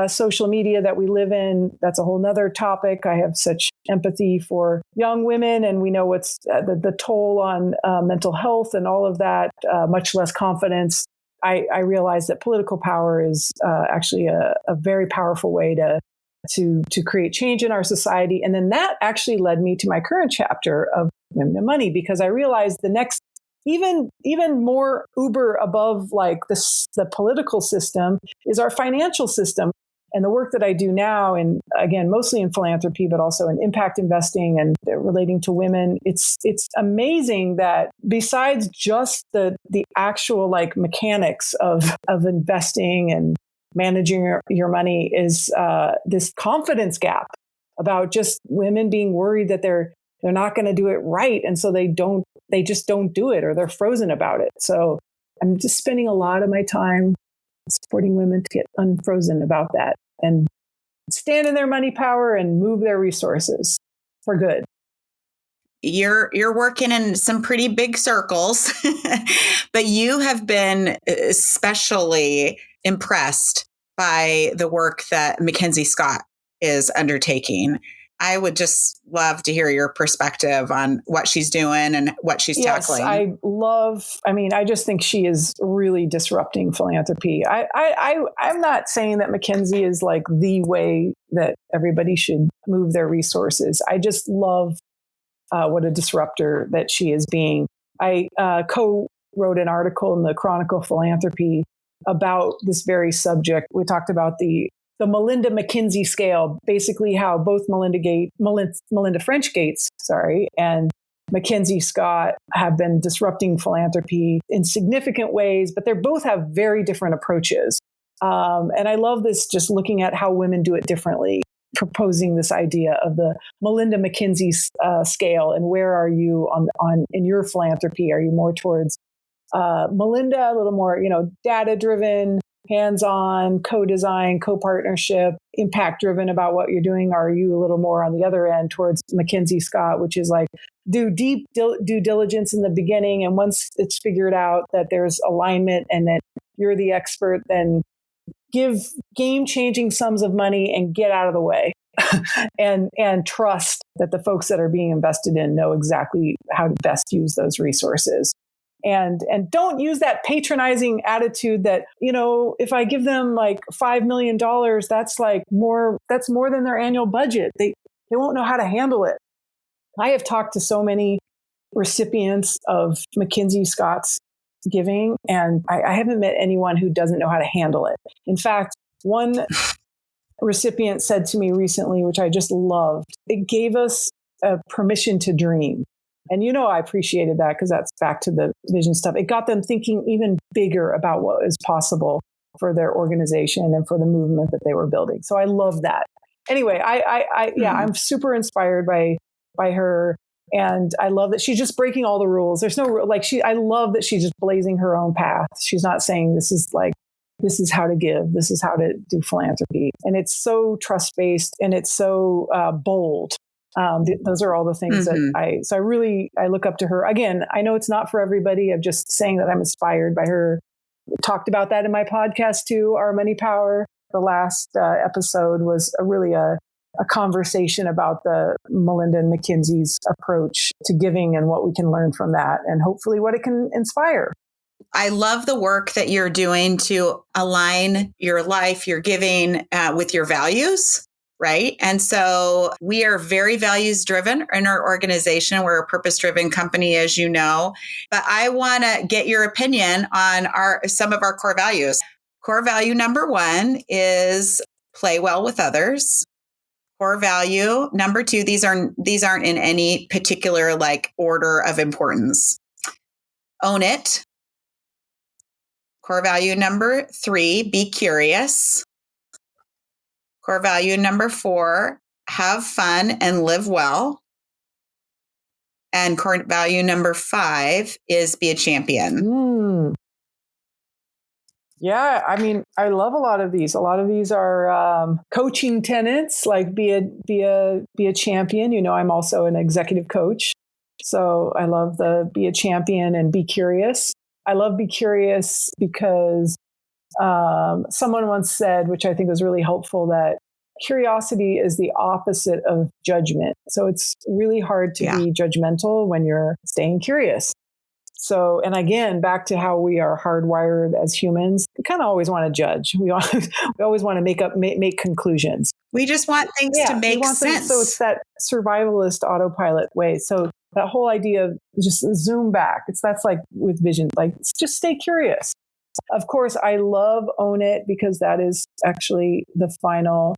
[SPEAKER 2] social media that we live in. That's a whole nother topic. I have such empathy for young women, and we know what's the toll on mental health and all of that, much less confidence. I realize that political power is actually a very powerful way to create change in our society. And then that actually led me to my current chapter of Women and Money, because I realized the next, even more uber above the political system, is our financial system. And the work that I do now, and again, mostly in philanthropy, but also in impact investing and relating to women, it's amazing that besides just the actual mechanics of investing and managing your money, is this confidence gap about just women being worried that they're not going to do it right, and so they just don't do it, or they're frozen about it. So I'm just spending a lot of my time supporting women to get unfrozen about that and stand in their money power and move their resources for good.
[SPEAKER 1] You're working in some pretty big circles, but you have been especially impressed by the work that Mackenzie Scott is undertaking. I would just love to hear your perspective on what she's doing and what she's tackling.
[SPEAKER 2] I just think she is really disrupting philanthropy. I'm not saying that Mackenzie is the way that everybody should move their resources. I just love what a disruptor that she is being. I co-wrote an article in the Chronicle Philanthropy about this very subject. We talked about the Melinda McKinsey scale, basically how both Melinda French Gates, and Mackenzie Scott have been disrupting philanthropy in significant ways, but they both have very different approaches. And I love this, just looking at how women do it differently, proposing this idea of the Melinda McKinsey scale, and where are you on in your philanthropy? Are you more towards Melinda, a little more, data-driven, hands-on, co-design, co-partnership, impact-driven about what you're doing? Or are you a little more on the other end towards Mackenzie Scott, which is do deep due diligence in the beginning, and once it's figured out that there's alignment and that you're the expert, then give game-changing sums of money and get out of the way. and trust that the folks that are being invested in know exactly how to best use those resources. And don't use that patronizing attitude that, if I give them $5 million, that's more than their annual budget. They won't know how to handle it. I have talked to so many recipients of Mackenzie Scott's giving, and I haven't met anyone who doesn't know how to handle it. In fact, one recipient said to me recently, which I just loved. It gave us a permission to dream. And I appreciated that because that's back to the vision stuff. It got them thinking even bigger about what is possible for their organization and for the movement that they were building. So I love that. Anyway, I'm super inspired by her. And I love that she's just breaking all the rules. There's no, I love that she's just blazing her own path. She's not saying this is how to give. This is how to do philanthropy. And it's so trust-based and it's so bold. Those are all the things that I look up to her. Again, I know it's not for everybody. I'm just saying that I'm inspired by her. Talked about that in my podcast too, Our Money Power. The last episode was a conversation about the Melinda and McKinsey's approach to giving and what we can learn from that and hopefully what it can inspire.
[SPEAKER 1] I love the work that you're doing to align your life, your giving with your values, right? And so we are very values driven in our organization. We're a purpose driven company, as you know, but I want to get your opinion on some of our core values. Core value number 1 is play well with others. Core value number 2, these aren't in any particular order of importance. Own it. Core value number 3, be curious. Core value number 4, have fun and live well. And core value number 5 is be a champion.
[SPEAKER 2] Yeah, I mean, I love a lot of these. A lot of these are coaching tenets, like be a champion. I'm also an executive coach. So I love the be a champion and be curious. I love be curious because someone once said, which I think was really helpful, that curiosity is the opposite of judgment. So it's really hard to be judgmental when you're staying curious. So, and again, back to how we are hardwired as humans, we kind of always want to judge. We always want to make conclusions.
[SPEAKER 1] We just want things to make sense.
[SPEAKER 2] So it's that survivalist autopilot way. So that whole idea of just zoom back. That's like with vision, just stay curious. Of course, I love own it because that is actually the final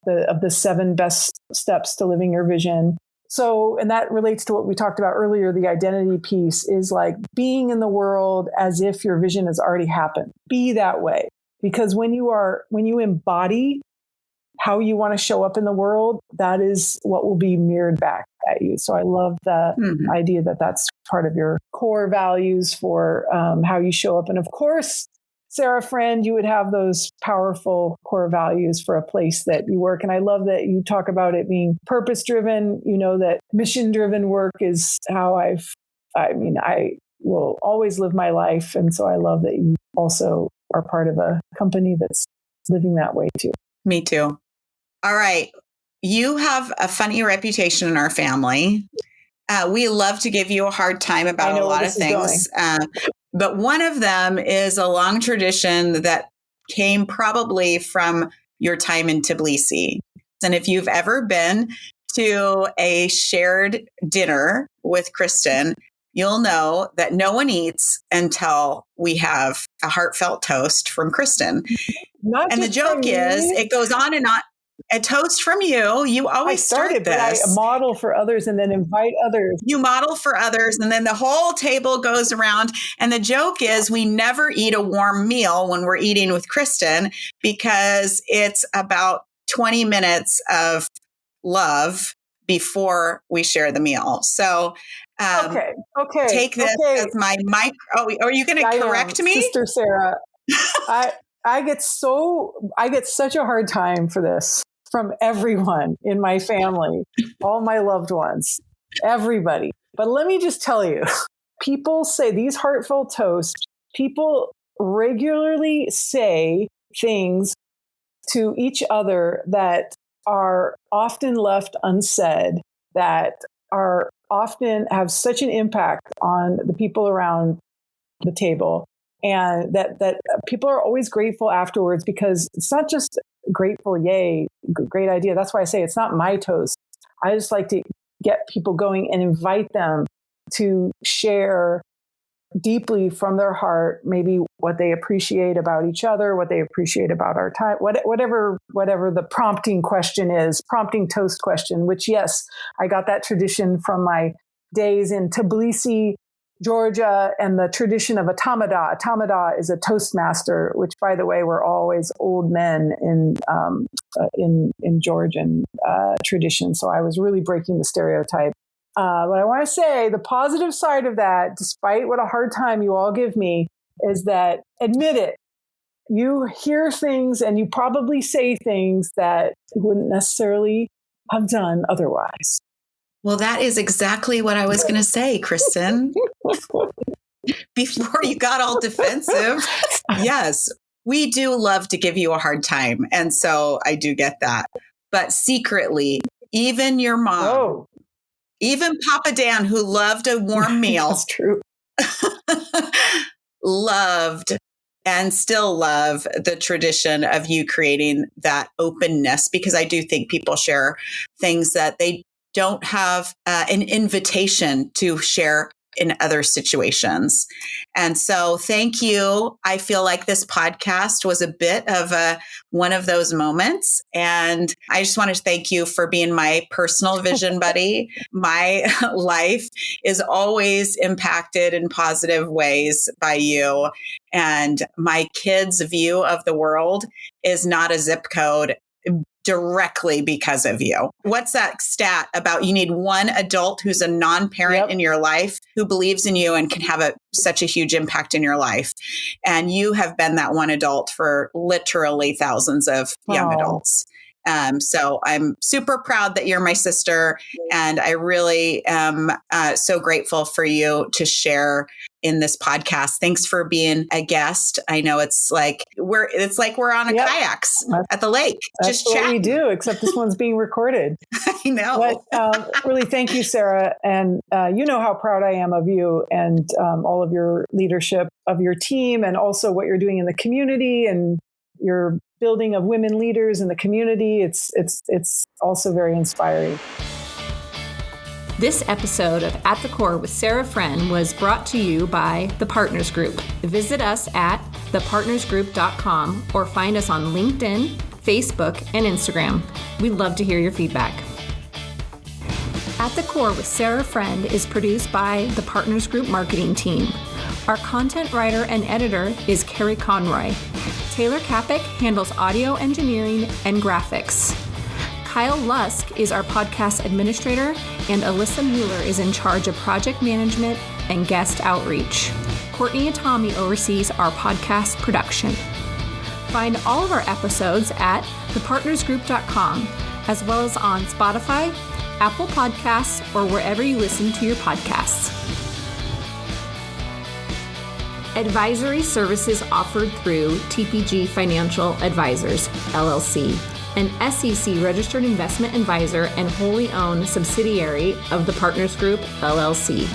[SPEAKER 2] of the 7 best steps to living your vision. So, and that relates to what we talked about earlier, the identity piece is like being in the world as if your vision has already happened. Be that way. Because when you embody how you want to show up in the world, that is what will be mirrored back at you. So I love the idea that that's part of your core values for how you show up. And of course, Sarah Friend, you would have those powerful core values for a place that you work. And I love that you talk about it being purpose-driven. That mission-driven work is how I will always live my life. And so I love that you also are part of a company that's living that way too.
[SPEAKER 1] Me too. All right. You have a funny reputation in our family. We love to give you a hard time about a lot of things. But one of them is a long tradition that came probably from your time in Tbilisi. And if you've ever been to a shared dinner with Kristen, you'll know that no one eats until we have a heartfelt toast from Kristen. And the joke is, it goes on and on. A toast from you. You always start this.
[SPEAKER 2] But I model for others and then invite others.
[SPEAKER 1] You model for others, and then the whole table goes around. And the joke is, we never eat a warm meal when we're eating with Kristen because it's about 20 minutes of love before we share the meal. So,
[SPEAKER 2] okay.
[SPEAKER 1] Take this as my mic. Oh, are you going to correct me,
[SPEAKER 2] Sister Sarah? I get such a hard time for this from everyone in my family, all my loved ones, everybody. But let me just tell you, people say these heartfelt toasts, people regularly say things to each other that are often left unsaid, that are often have such an impact on the people around the table. And that people are always grateful afterwards because it's not just grateful, yay, great idea. That's why I say it's not my toast. I just like to get people going and invite them to share deeply from their heart, maybe what they appreciate about each other, what they appreciate about our time, whatever the prompting question is, prompting toast question, which, yes, I got that tradition from my days in Tbilisi, Georgia, and the tradition of Automata. Automata is a Toastmaster, which, by the way, were always old men in Georgian tradition. So I was really breaking the stereotype. But I want to say the positive side of that, despite what a hard time you all give me, is that, admit it, you hear things and you probably say things that you wouldn't necessarily have done otherwise.
[SPEAKER 1] Well, that is exactly what I was going to say, Kristen. Before you got all defensive, yes, we do love to give you a hard time. And so I do get that. But secretly, even your mom, even Papa Dan, who loved a warm meal,
[SPEAKER 2] that's true,
[SPEAKER 1] loved and still love the tradition of you creating that openness, because I do think people share things that they don't have an invitation to share in other situations. And so thank you. I feel like this podcast was a bit of one of those moments. And I just want to thank you for being my personal vision buddy. My life is always impacted in positive ways by you. And my kids' view of the world is not a zip code directly because of you. What's that stat about? You need one adult who's a non-parent in your life who believes in you and can have such a huge impact in your life. And you have been that one adult for literally thousands of young adults. So I'm super proud that you're my sister. And I really am so grateful for you to share in this podcast. Thanks for being a guest. I know it's like we're on a kayaks at the lake.
[SPEAKER 2] That's just what we do, except this one's being recorded.
[SPEAKER 1] I know.
[SPEAKER 2] But really, thank you, Sarah. And you know how proud I am of you and all of your leadership of your team, and also what you're doing in the community and your building of women leaders in the community. It's also very inspiring.
[SPEAKER 3] This episode of At the Core with Sarah Friend was brought to you by The Partners Group. Visit us at thepartnersgroup.com or find us on LinkedIn, Facebook, and Instagram. We'd love to hear your feedback. At the Core with Sarah Friend is produced by the Partners Group marketing team. Our content writer and editor is Carrie Conroy. Taylor Kapik handles audio engineering and graphics. Kyle Lusk is our podcast administrator, and Alyssa Mueller is in charge of project management and guest outreach. Courtney Atami oversees our podcast production. Find all of our episodes at thepartnersgroup.com, as well as on Spotify, Apple Podcasts, or wherever you listen to your podcasts. Advisory services offered through TPG Financial Advisors, LLC, an SEC registered investment advisor and wholly owned subsidiary of the Partners Group, LLC.